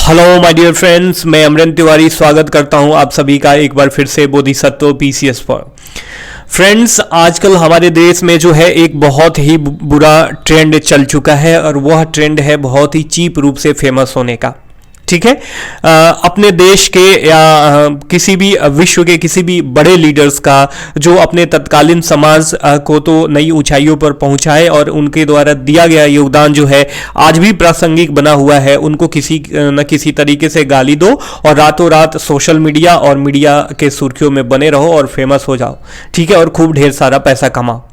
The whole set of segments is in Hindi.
हेलो माय डियर फ्रेंड्स, मैं अमरेंद्र तिवारी स्वागत करता हूं आप सभी का एक बार फिर से बोधिसत्व पीसीएस पर। फ्रेंड्स, आजकल हमारे देश में जो है एक बहुत ही बुरा ट्रेंड चल चुका है और वह ट्रेंड है बहुत ही चीप रूप से फेमस होने का। ठीक है, अपने देश के या किसी भी विश्व के किसी भी बड़े लीडर्स का जो अपने तत्कालीन समाज को तो नई ऊंचाइयों पर पहुंचाए और उनके द्वारा दिया गया योगदान जो है आज भी प्रासंगिक बना हुआ है, उनको किसी न किसी तरीके से गाली दो और रातों रात सोशल मीडिया और मीडिया के सुर्खियों में बने रहो और फेमस हो जाओ। ठीक है, और खूब ढेर सारा पैसा कमाओ।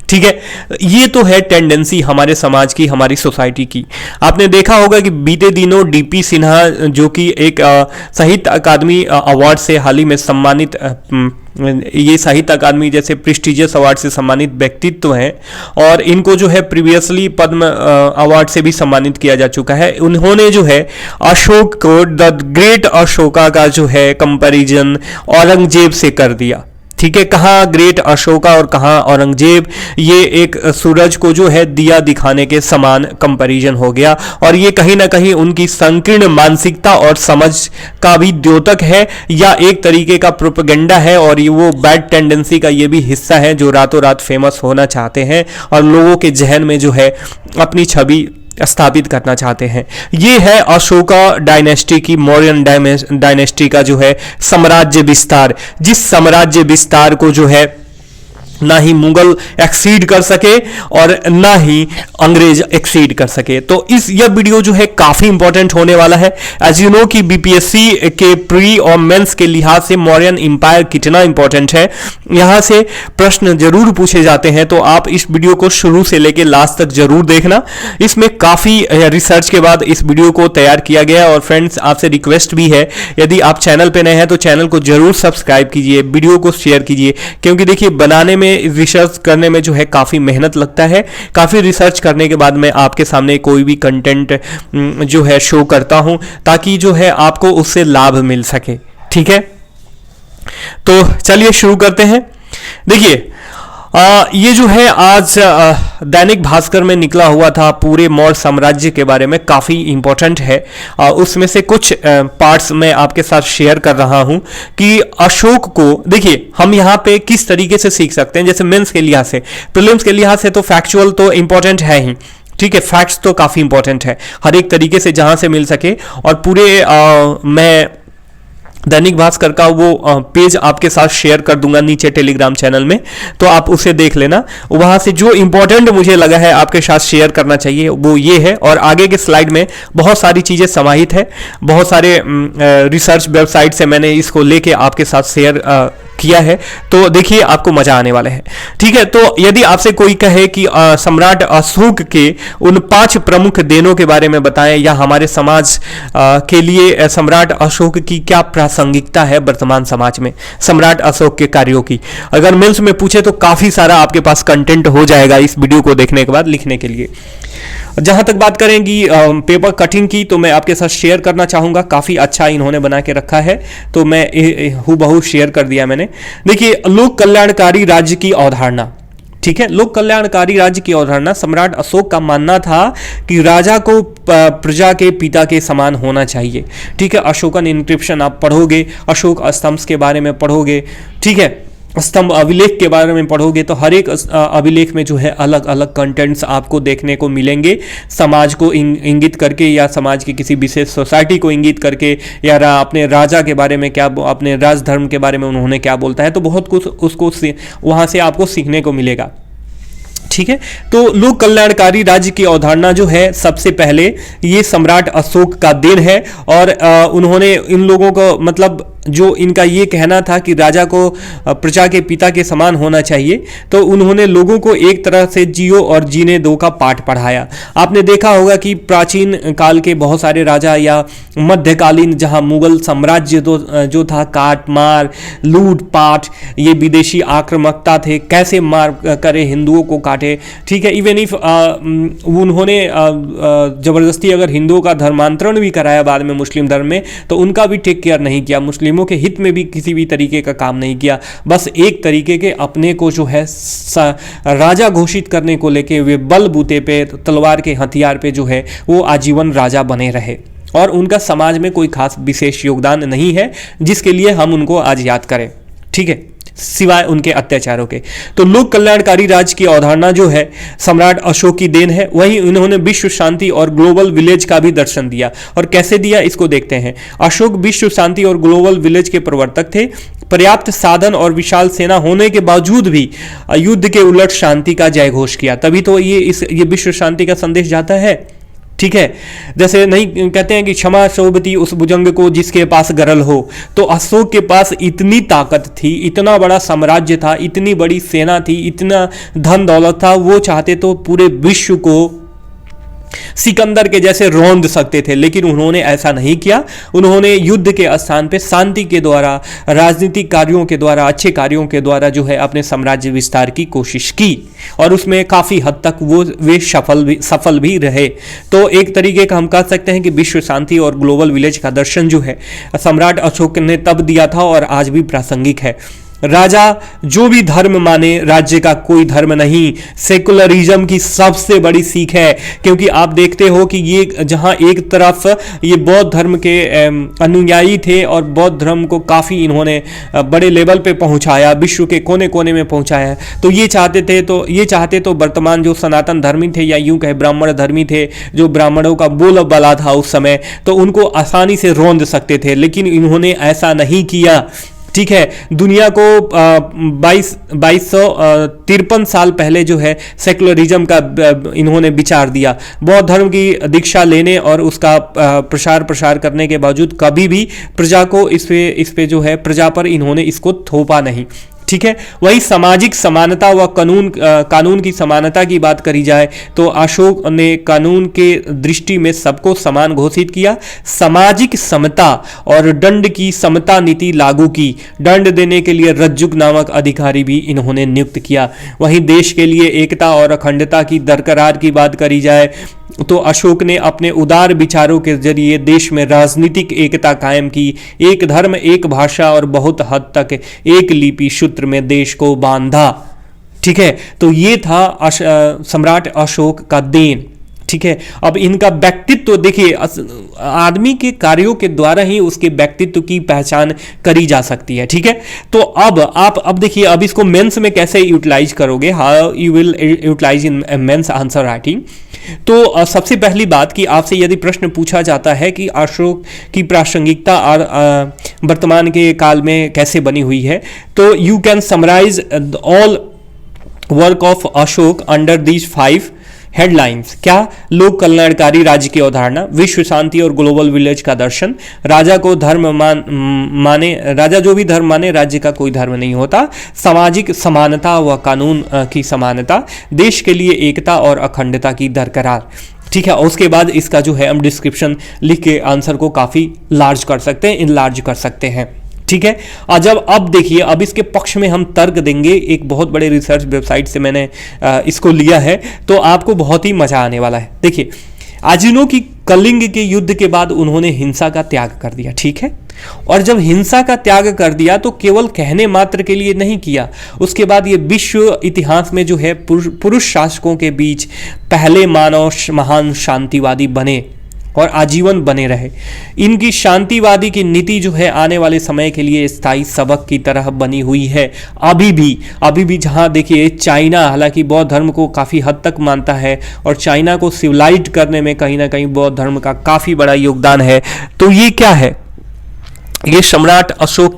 ठीक है, ये तो है टेंडेंसी हमारे समाज की, हमारी सोसाइटी की। आपने देखा होगा कि बीते दिनों डीपी सिन्हा जो कि एक साहित्य अकादमी अवार्ड से हाल ही में सम्मानित, ये साहित्य अकादमी जैसे प्रेस्टिजियस अवार्ड से सम्मानित व्यक्तित्व हैं और इनको जो है प्रीवियसली पद्म अवार्ड से भी सम्मानित किया जा चुका है। उन्होंने जो है अशोक को द ग्रेट अशोका का जो है कंपैरिजन औरंगजेब से कर दिया। ठीक है, कहाँ ग्रेट अशोका और कहाँ औरंगजेब, ये एक सूरज को जो है दिया दिखाने के समान कंपैरिजन हो गया और ये कहीं ना कहीं उनकी संकीर्ण मानसिकता और समझ का भी द्योतक है या एक तरीके का प्रोपेगेंडा है और ये वो बैड टेंडेंसी का ये भी हिस्सा है जो रातों रात फेमस होना चाहते हैं और लोगों के जहन में जो है अपनी छवि स्थापित करना चाहते हैं। ये है अशोका डायनेस्टी की, मौर्यन डायनेस्टी का जो है साम्राज्य विस्तार, जिस साम्राज्य विस्तार को जो है ना ही मुगल एक्सीड कर सके और ना ही अंग्रेज एक्सीड कर सके। तो यह वीडियो जो है काफी इंपॉर्टेंट होने वाला है। एज यू नो कि बीपीएससी के प्री और मेंस के लिहाज से मौर्यन इंपायर कितना इंपॉर्टेंट है, यहां से प्रश्न जरूर पूछे जाते हैं। तो आप इस वीडियो को शुरू से लेकर लास्ट तक जरूर देखना। इसमें काफी रिसर्च के बाद इस वीडियो को तैयार किया गया और फ्रेंड्स, आपसे रिक्वेस्ट भी है, यदि आप चैनल पे नए हैं तो चैनल को जरूर सब्सक्राइब कीजिए, वीडियो को शेयर कीजिए, क्योंकि देखिए बनाने में, रिसर्च करने में जो है काफी मेहनत लगता है। काफी रिसर्च करने के बाद मैं आपके सामने कोई भी कंटेंट जो है शो करता हूं ताकि जो है आपको उससे लाभ मिल सके। ठीक है, तो चलिए शुरू करते हैं। देखिए, ये जो है आज दैनिक भास्कर में निकला हुआ था, पूरे मौर्य साम्राज्य के बारे में, काफ़ी इंपॉर्टेंट है। उसमें से कुछ पार्ट्स मैं आपके साथ शेयर कर रहा हूं कि अशोक को, देखिए हम यहाँ पे किस तरीके से सीख सकते हैं। जैसे मेंस के लिहाज से, प्रीलिम्स के लिहाज से तो फैक्चुअल तो इंपॉर्टेंट है ही। ठीक है, फैक्ट्स तो काफ़ी इंपॉर्टेंट है हर एक तरीके से जहाँ से मिल सके। और पूरे मैं दैनिक भास्कर का वो पेज आपके साथ शेयर कर दूंगा नीचे टेलीग्राम चैनल में, तो आप उसे देख लेना। वहां से जो इंपॉर्टेंट मुझे लगा है आपके साथ शेयर करना चाहिए वो ये है। और आगे के स्लाइड में बहुत सारी चीज़ें समाहित है, बहुत सारे रिसर्च वेबसाइट से मैंने इसको लेके आपके साथ शेयर किया है। तो देखिए, आपको मजा आने वाला है। ठीक है, तो यदि आपसे कोई कहे कि सम्राट अशोक के उन 5 प्रमुख देनों के बारे में बताएं या हमारे समाज के लिए सम्राट अशोक की क्या प्रासंगिकता है वर्तमान समाज में, सम्राट अशोक के कार्यों की, अगर मेंस में पूछे तो काफी सारा आपके पास कंटेंट हो जाएगा इस वीडियो को देखने के बाद लिखने के लिए। जहां तक बात करेंगी पेपर कटिंग की, तो मैं आपके साथ शेयर करना चाहूंगा। काफी अच्छा इन्होंने बना के रखा है, तो मैं हूबहू शेयर कर दिया मैंने। देखिए, लोक कल्याणकारी राज्य की अवधारणा। ठीक है, लोक कल्याणकारी राज्य की अवधारणा, सम्राट अशोक का मानना था कि राजा को प्रजा के पिता के समान होना चाहिए। ठीक है, अशोकन इंस्क्रिप्शन आप पढ़ोगे, अशोक स्तंभ के बारे में पढ़ोगे, ठीक है, स्तंभ अभिलेख के बारे में पढ़ोगे तो हर एक अभिलेख में जो है अलग अलग कंटेंट्स आपको देखने को मिलेंगे, समाज को इंगित करके या समाज की किसी विशेष सोसाइटी को इंगित करके या अपने राजा के बारे में क्या, अपने राजधर्म के बारे में उन्होंने क्या बोलता है, तो बहुत कुछ उसको वहाँ से आपको सीखने को मिलेगा। ठीक है, तो लोक कल्याणकारी राज्य की अवधारणा जो है सबसे पहले ये सम्राट अशोक का देन है। और उन्होंने इन लोगों को, मतलब जो इनका ये कहना था कि राजा को प्रजा के पिता के समान होना चाहिए, तो उन्होंने लोगों को एक तरह से जियो और जीने दो का पाठ पढ़ाया। आपने देखा होगा कि प्राचीन काल के बहुत सारे राजा या मध्यकालीन जहां मुगल साम्राज्य जो था, काट मार लूट पाट, ये विदेशी आक्रामकता थे, कैसे मार करे हिंदुओं को काटे। ठीक है, इवन इफ उन्होंने जबरदस्ती अगर हिंदुओं का धर्मांतरण भी कराया बाद में मुस्लिम धर्म में, तो उनका भी टेक केयर नहीं किया, मुस्लिमों के हित में भी किसी भी तरीके का काम नहीं किया। बस एक तरीके के अपने को जो है राजा घोषित करने को लेके वे बल बूते पे, तलवार के हथियार पे जो है वो आजीवन राजा बने रहे। और उनका समाज में कोई खास विशेष योगदान नहीं है जिसके लिए हम उनको आज याद करें, ठीक है, सिवाय उनके अत्याचारों के। तो लोक कल्याणकारी राज्य की अवधारणा जो है सम्राट अशोक की देन है। वहीं उन्होंने विश्व शांति और ग्लोबल विलेज का भी दर्शन दिया। और कैसे दिया इसको देखते हैं। अशोक विश्व शांति और ग्लोबल विलेज के प्रवर्तक थे। पर्याप्त साधन और विशाल सेना होने के बावजूद भी युद्ध के उलट शांति का जय घोष किया। तभी तो ये विश्व शांति का संदेश जाता है, ठीक है। जैसे नहीं कहते हैं कि क्षमा शोभती उस भुजंग को जिसके पास गरल हो। तो अशोक के पास इतनी ताकत थी, इतना बड़ा साम्राज्य था, इतनी बड़ी सेना थी, इतना धन दौलत था, वो चाहते तो पूरे विश्व को सिकंदर के जैसे रौंद सकते थे, लेकिन उन्होंने ऐसा नहीं किया। उन्होंने युद्ध के स्थान पे शांति के द्वारा, राजनीतिक कार्यों के द्वारा, अच्छे कार्यों के द्वारा जो है अपने साम्राज्य विस्तार की कोशिश की और उसमें काफी हद तक वे सफल भी रहे। तो एक तरीके का हम कह सकते हैं कि विश्व शांति और ग्लोबल विलेज का दर्शन जो है सम्राट अशोक ने तब दिया था और आज भी प्रासंगिक है। राजा जो भी धर्म माने, राज्य का कोई धर्म नहीं, सेकुलरिज्म की सबसे बड़ी सीख है। क्योंकि आप देखते हो कि ये जहां एक तरफ ये बौद्ध धर्म के अनुयायी थे और बौद्ध धर्म को काफ़ी इन्होंने बड़े लेवल पे पहुंचाया, विश्व के कोने कोने में पहुंचाया। तो ये चाहते तो वर्तमान जो सनातन धर्मी थे या यूं कहे ब्राह्मण धर्मी थे, जो ब्राह्मणों का बोलबाला था उस समय, तो उनको आसानी से रौंद सकते थे, लेकिन इन्होंने ऐसा नहीं किया, ठीक है। दुनिया को 2253 साल पहले जो है सेकुलरिज्म का इन्होंने विचार दिया। बौद्ध धर्म की दीक्षा लेने और उसका प्रसार करने के बावजूद कभी भी प्रजा को इस पे जो है प्रजा पर इन्होंने इसको थोपा नहीं, ठीक है। वही सामाजिक समानता व कानून की समानता की बात करी जाए तो अशोक ने कानून के दृष्टि में सबको समान घोषित किया। सामाजिक समता और दंड की समता नीति लागू की। दंड देने के लिए रज्जुक नामक अधिकारी भी इन्होंने नियुक्त किया। वहीं देश के लिए एकता और अखंडता की दरकरार की बात करी जाए तो अशोक ने अपने उदार विचारों के जरिए देश में राजनीतिक एकता कायम की। एक धर्म, एक भाषा और बहुत हद तक एक लिपि सूत्र में देश को बांधा, ठीक है। तो ये था सम्राट अशोक का देन, ठीक है। अब इनका व्यक्तित्व देखिए, आदमी के कार्यों के द्वारा ही उसके व्यक्तित्व की पहचान करी जा सकती है, ठीक है। तो अब देखिए, अब इसको मेंस में कैसे यूटिलाइज करोगे, how you will utilise in mains answer writing. तो सबसे पहली बात कि आपसे यदि प्रश्न पूछा जाता है कि अशोक की प्रासंगिकता और वर्तमान के काल में कैसे बनी हुई है, तो you can summarise all work of Ashoka under these 5 headlines. क्या? लोक कल्याणकारी राज्य की अवधारणा, विश्व शांति और ग्लोबल विलेज का दर्शन, राजा को धर्म माने, राजा जो भी धर्म माने, राज्य का कोई धर्म नहीं होता, सामाजिक समानता व कानून की समानता, देश के लिए एकता और अखंडता की दरकरार, ठीक है। और उसके बाद इसका जो है हम डिस्क्रिप्शन लिख के आंसर को काफी लार्ज कर सकते हैं, इनलार्ज कर सकते हैं, ठीक है। अब देखिए, अब इसके पक्ष में हम तर्क देंगे। एक बहुत बड़े रिसर्च वेबसाइट से मैंने इसको लिया है, तो आपको बहुत ही मजा आने वाला है। देखिए, आजीनो की कलिंग के युद्ध के बाद उन्होंने हिंसा का त्याग कर दिया, ठीक है। और जब हिंसा का त्याग कर दिया तो केवल कहने मात्र के लिए नहीं किया, उसके बाद ये विश्व इतिहास में जो है पुरुष शासकों के बीच पहले मानव महान शांतिवादी बने और आजीवन बने रहे। इनकी शांतिवादी की नीति जो है आने वाले समय के लिए स्थायी सबक की तरह बनी हुई है। अभी भी जहां देखिए चाइना हालांकि बौद्ध धर्म को काफ़ी हद तक मानता है और चाइना को सिविलाइज करने में कहीं ना कहीं बौद्ध धर्म का काफ़ी बड़ा योगदान है। तो ये क्या है, ये सम्राट अशोक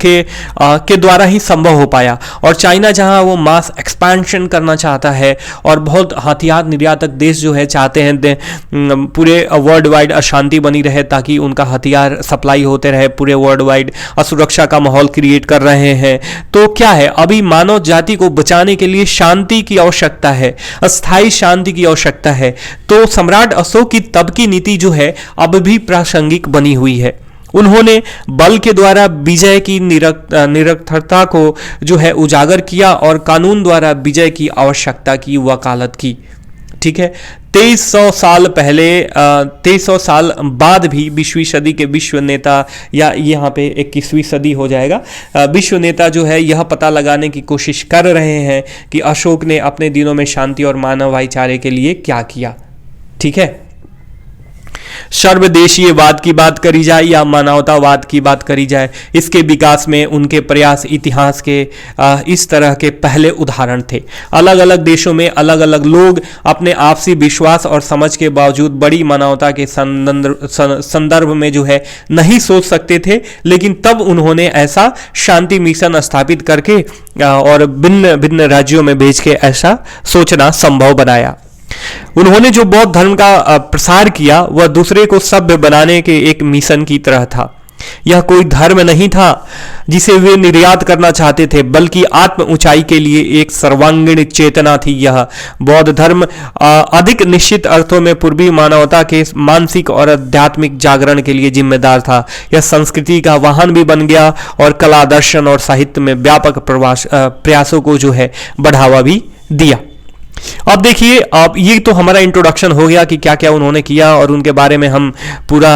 के द्वारा ही संभव हो पाया। और चाइना जहां वो मास एक्सपेंशन करना चाहता है और बहुत हथियार निर्यातक देश जो है चाहते हैं पूरे वर्ल्ड वाइड अशांति बनी रहे ताकि उनका हथियार सप्लाई होते रहे, पूरे वर्ल्ड वाइड असुरक्षा का माहौल क्रिएट कर रहे हैं। तो क्या है, अभी मानव जाति को बचाने के लिए शांति की आवश्यकता है, अस्थायी शांति की आवश्यकता है। तो सम्राट अशोक की तब की नीति जो है अब भी प्रासंगिक बनी हुई है। उन्होंने बल के द्वारा विजय की निरर्थकता को जो है उजागर किया और कानून द्वारा विजय की आवश्यकता की वकालत की, ठीक है। 2300 साल पहले 2300 साल बाद भी 20वीं सदी के विश्व नेता, या यहाँ पे 21वीं सदी हो जाएगा, विश्व नेता जो है यह पता लगाने की कोशिश कर रहे हैं कि अशोक ने अपने दिनों में शांति और मानव भाईचारे के लिए क्या किया, ठीक है। सर्वदेशीयवाद की बात करी जाए या मानवतावाद की बात करी जाए, इसके विकास में उनके प्रयास इतिहास के इस तरह के पहले उदाहरण थे। अलग अलग देशों में अलग अलग लोग अपने आपसी विश्वास और समझ के बावजूद बड़ी मानवता के संदर्भ में जो है नहीं सोच सकते थे, लेकिन तब उन्होंने ऐसा शांति मिशन स्थापित करके और भिन्न भिन्न राज्यों में भेज के ऐसा सोचना संभव बनाया। उन्होंने जो बौद्ध धर्म का प्रसार किया वह दूसरे को सभ्य बनाने के एक मिशन की तरह था। यह कोई धर्म नहीं था जिसे वे निर्यात करना चाहते थे, बल्कि आत्म ऊंचाई के लिए एक सर्वांगीण चेतना थी। यह बौद्ध धर्म अधिक निश्चित अर्थों में पूर्वी मानवता के मानसिक और आध्यात्मिक जागरण के लिए जिम्मेदार था। यह संस्कृति का वाहन भी बन गया और कला, दर्शन और साहित्य में व्यापक प्रयासों को जो है बढ़ावा भी दिया। अब देखिए, अब ये तो हमारा इंट्रोडक्शन हो गया कि क्या क्या उन्होंने किया और उनके बारे में हम पूरा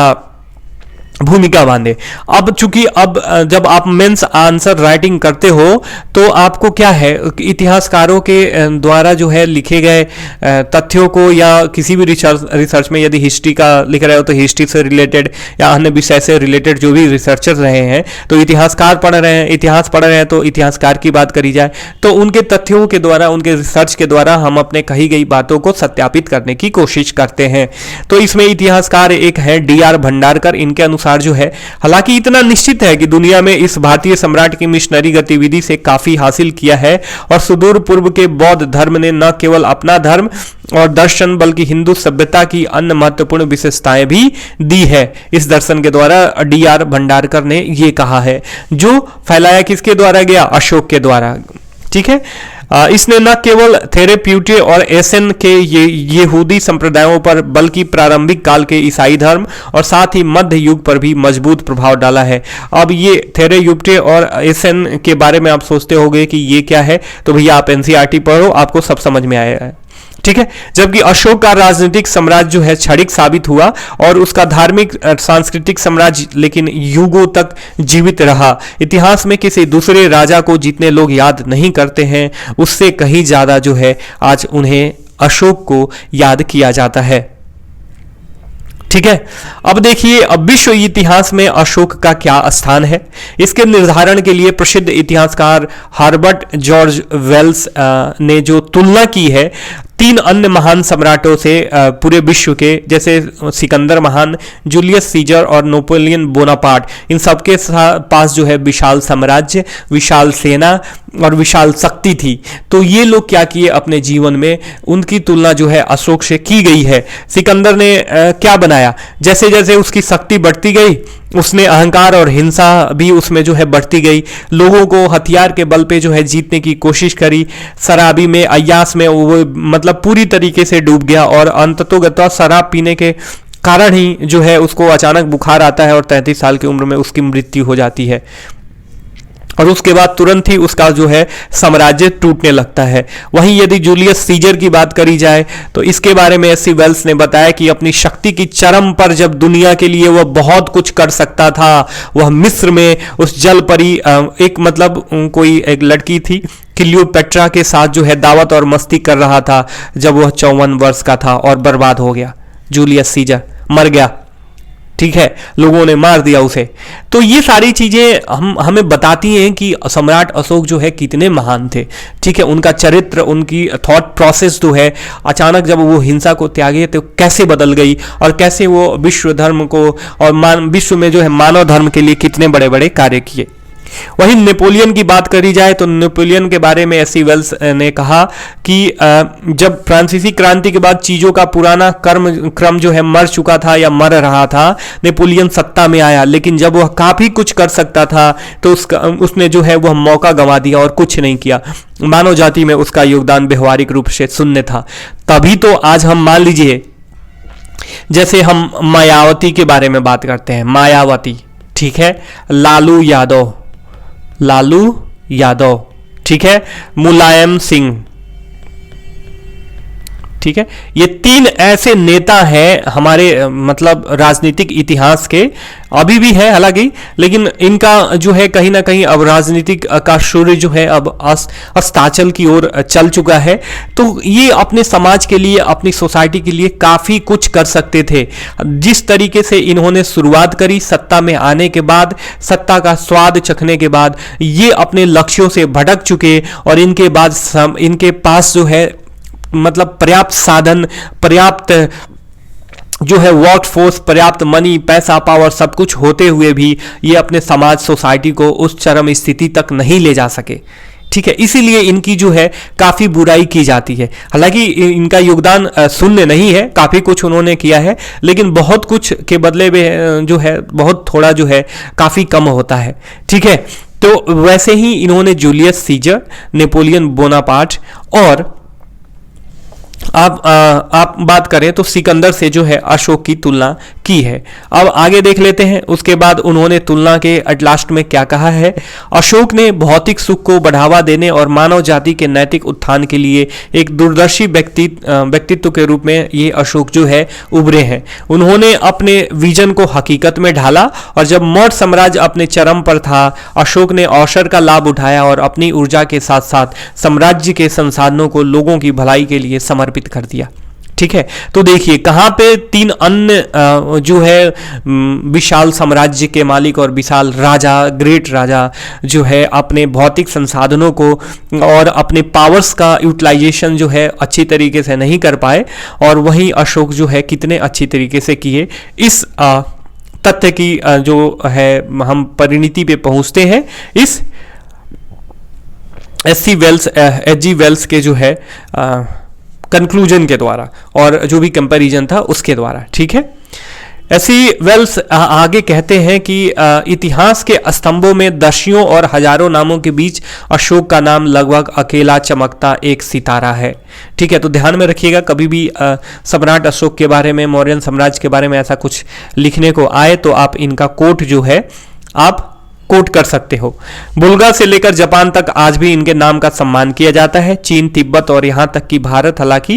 भूमिका बांधे। अब चूंकि अब जब आप मेंस आंसर राइटिंग करते हो तो आपको क्या है, इतिहासकारों के द्वारा जो है लिखे गए तथ्यों को, या किसी भी रिसर्च में यदि हिस्ट्री का लिख रहे हो तो हिस्ट्री से रिलेटेड या अन्य विषय से रिलेटेड जो भी रिसर्चर रहे हैं, तो इतिहासकार पढ़ रहे हैं, इतिहास पढ़ रहे हैं, तो इतिहासकार की बात करी जाए तो उनके तथ्यों के द्वारा, उनके रिसर्च के द्वारा हम अपने कही गई बातों को सत्यापित करने की कोशिश करते हैं। तो इसमें इतिहासकार एक है DR भंडारकर। इनके अनुसार जो है, हालांकि इतना निश्चित है कि दुनिया में इस भारतीय सम्राट की मिशनरी गतिविधि से काफी हासिल किया है और सुदूर पूर्व के बौद्ध धर्म ने न केवल अपना धर्म और दर्शन बल्कि हिंदू सभ्यता की अन्य महत्वपूर्ण विशेषताएं भी दी है। इस दर्शन के द्वारा DR भंडारकर ने यह कहा है, जो फैलाया किसके द्वारा गया? अशोक के द्वारा। ठीक है, इसने न केवल थेरेप्यूटे और एसन के यहूदी संप्रदायों पर बल्कि प्रारंभिक काल के ईसाई धर्म और साथ ही मध्य युग पर भी मजबूत प्रभाव डाला है। अब ये थेरेप्यूटे और एसन के बारे में आप सोचते होंगे कि ये क्या है, तो भैया आप NCERT पढ़ो, आपको सब समझ में आएगा। ठीक है, जबकि अशोक का राजनीतिक साम्राज्य जो है क्षणिक साबित हुआ और उसका धार्मिक सांस्कृतिक साम्राज्य लेकिन युगों तक जीवित रहा। इतिहास में किसी दूसरे राजा को जितने लोग याद नहीं करते हैं, उससे कहीं ज्यादा जो है आज उन्हें अशोक को याद किया जाता है। ठीक है, अब देखिए, अब विश्व इतिहास में अशोक का क्या स्थान है, इसके निर्धारण के लिए प्रसिद्ध इतिहासकार हर्बर्ट जॉर्ज वेल्स ने जो तुलना की है 3 अन्य महान सम्राटों से पूरे विश्व के, जैसे सिकंदर महान, जूलियस सीजर और नेपोलियन बोनापार्ट, इन सबके पास जो है विशाल साम्राज्य, विशाल सेना और विशाल शक्ति थी। तो ये लोग क्या किए अपने जीवन में, उनकी तुलना जो है अशोक से की गई है। सिकंदर ने क्या बनाया, जैसे जैसे उसकी शक्ति बढ़ती गई उसने अहंकार और हिंसा भी उसमें जो है बढ़ती गई, लोगों को हथियार के बल पे जो है जीतने की कोशिश करी, शराबी में, अय्यास में वो मतलब पूरी तरीके से डूब गया और अंततोगत्वा शराब पीने के कारण ही जो है उसको अचानक बुखार आता है और 33 साल की उम्र में उसकी मृत्यु हो जाती है और उसके बाद तुरंत ही उसका जो है साम्राज्य टूटने लगता है। वहीं यदि जूलियस सीजर की बात करी जाए तो इसके बारे में एस.सी. वेल्स ने बताया कि अपनी शक्ति की चरम पर जब दुनिया के लिए वह बहुत कुछ कर सकता था, वह मिस्र में उस जल परी एक मतलब कोई एक लड़की थी क्लियोपेट्रा के साथ जो है दावत और मस्ती कर रहा था जब वह 54 वर्ष का था और बर्बाद हो गया। जूलियस सीजर मर गया, ठीक है, लोगों ने मार दिया उसे। तो ये सारी चीजें हमें बताती हैं कि सम्राट अशोक जो है कितने महान थे। ठीक है, उनका चरित्र, उनकी थॉट प्रोसेस जो है अचानक जब वो हिंसा को त्यागे तो कैसे बदल गई और कैसे वो विश्व धर्म को और विश्व में जो है मानव धर्म के लिए कितने बड़े बड़े कार्य किए। वहीं नेपोलियन की बात करी जाए तो नेपोलियन के बारे में एस.सी. वेल्स ने कहा कि जब फ्रांसीसी क्रांति के बाद चीजों का पुराना क्रम जो है मर चुका था या मर रहा था, नेपोलियन सत्ता में आया, लेकिन जब वह काफी कुछ कर सकता था तो उसने जो है वह मौका गंवा दिया और कुछ नहीं किया। मानव जाति में उसका योगदान व्यवहारिक रूप से शून्य था। तभी तो आज हम मान लीजिए, जैसे हम मायावती के बारे में बात करते हैं, मायावती, ठीक है, लालू यादव, ठीक है, मुलायम सिंह, ठीक है, ये 3 ऐसे नेता हैं हमारे मतलब राजनीतिक इतिहास के, अभी भी है हालांकि, लेकिन इनका जो है कहीं ना कहीं अब राजनीतिक का सूर्य जो है अब अस्ताचल की ओर चल चुका है। तो ये अपने समाज के लिए, अपनी सोसाइटी के लिए काफी कुछ कर सकते थे। जिस तरीके से इन्होंने शुरुआत करी, सत्ता में आने के बाद, सत्ता का स्वाद चखने के बाद ये अपने लक्ष्यों से भटक चुके, और इनके बाद इनके पास जो है मतलब पर्याप्त साधन, पर्याप्त जो है वर्क फोर्स, पर्याप्त मनी, पैसा, पावर सब कुछ होते हुए भी ये अपने समाज, सोसाइटी को उस चरम स्थिति तक नहीं ले जा सके। ठीक है, इसीलिए इनकी जो है काफी बुराई की जाती है। हालांकि इनका योगदान शून्य नहीं है, काफी कुछ उन्होंने किया है, लेकिन बहुत कुछ के बदले में जो है बहुत थोड़ा जो है काफी कम होता है। ठीक है, तो वैसे ही इन्होंने जूलियस सीजर, नेपोलियन बोनापार्ट और आप बात करें तो सिकंदर से जो है अशोक की तुलना की है। अब आगे देख लेते हैं, उसके बाद उन्होंने तुलना के एट लास्ट में क्या कहा है। अशोक ने भौतिक सुख को बढ़ावा देने और मानव जाति के नैतिक उत्थान के लिए एक दूरदर्शी व्यक्तित्व के रूप में ये अशोक जो है उभरे हैं। उन्होंने अपने विजन को हकीकत में ढाला, और जब मौर्य साम्राज्य अपने चरम पर था, अशोक ने अवसर का लाभ उठाया और अपनी ऊर्जा के साथ साथ साम्राज्य के संसाधनों को लोगों की भलाई के लिए समर्पित कर दिया। ठीक है, तो देखिए कहां पे 3 अन्य जो है विशाल साम्राज्य के मालिक और विशाल राजा, ग्रेट राजा जो है अपने भौतिक संसाधनों को और अपने पावर्स का यूटिलाइजेशन जो है अच्छी तरीके से नहीं कर पाए, और वहीं अशोक जो है कितने अच्छी तरीके से किए। इस तथ्य की जो है हम परिणति पे पहुंचते हैं इस एच.जी. वेल्स के जो है कंक्लूजन के द्वारा, और जो भी कंपैरिजन था उसके द्वारा। ठीक है, एच.जी. वेल्स आगे कहते हैं कि इतिहास के स्तंभों में दसियों और हजारों नामों के बीच अशोक का नाम लगभग अकेला चमकता एक सितारा है। ठीक है, तो ध्यान में रखिएगा, कभी भी सम्राट अशोक के बारे में, मौर्यन साम्राज्य के बारे में ऐसा कुछ लिखने को आए तो आप इनका कोट जो है आप कोट कर सकते हो। बुल्गा से लेकर जापान तक आज भी इनके नाम का सम्मान किया जाता है। चीन, तिब्बत और यहाँ तक कि भारत हालांकि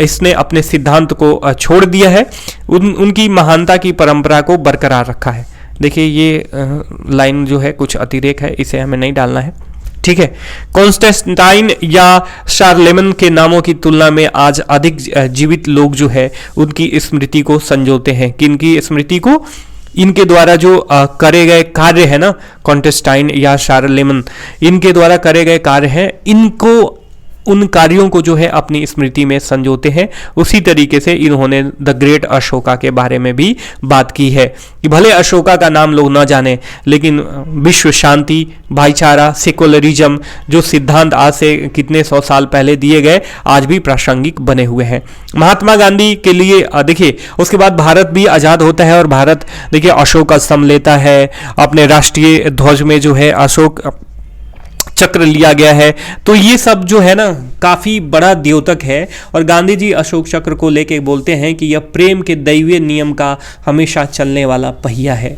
इसने अपने सिद्धांत को छोड़ दिया है, उनकी महानता की परंपरा को बरकरार रखा है। देखिए ये लाइन जो है कुछ अतिरेक है, इसे हमें नहीं डालना है। ठीक है, कॉन्स्टेंटाइन या शार्लेमन के नामों की तुलना में आज अधिक जीवित लोग जो है उनकी स्मृति को संजोते हैं। किनकी स्मृति को? इनके द्वारा जो करे गए कार्य है ना, कॉन्स्टेंटाइन या शार्लेमन, इनके द्वारा करे गए कार्य हैं, इनको उन कार्यों को जो है अपनी स्मृति में संजोते हैं। उसी तरीके से इन्होंने द ग्रेट अशोका के बारे में भी बात की है कि भले अशोका का नाम लोग ना जाने, लेकिन विश्व शांति, भाईचारा, सेकुलरिज्म जो सिद्धांत आज से कितने 100 साल पहले दिए गए आज भी प्रासंगिक बने हुए हैं। महात्मा गांधी के लिए देखिए उसके बाद भारत भी आज़ाद होता है, और भारत देखिए अशोक का स्तंभ लेता है, अपने राष्ट्रीय ध्वज में जो है अशोक चक्र लिया गया है। तो ये सब जो है ना काफी बड़ा द्योतक है, और गांधी जी अशोक चक्र को लेके बोलते हैं कि यह प्रेम के दैवीय नियम का हमेशा चलने वाला पहिया है।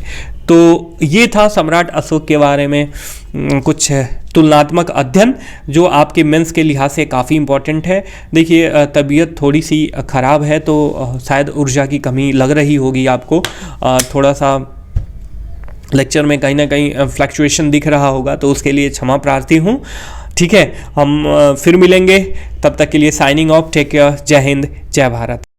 तो ये था सम्राट अशोक के बारे में कुछ तुलनात्मक अध्ययन जो आपके मेंस के लिहाज से काफ़ी इंपॉर्टेंट है। देखिए तबीयत थोड़ी सी ख़राब है, तो शायद ऊर्जा की कमी लग रही होगी आपको, थोड़ा सा लेक्चर में कहीं ना कहीं फ्लक्चुएशन दिख रहा होगा, तो उसके लिए क्षमा प्रार्थी हूँ। ठीक है, हम फिर मिलेंगे, तब तक के लिए साइनिंग ऑफ, टेक केयर, जय हिंद, जय भारत।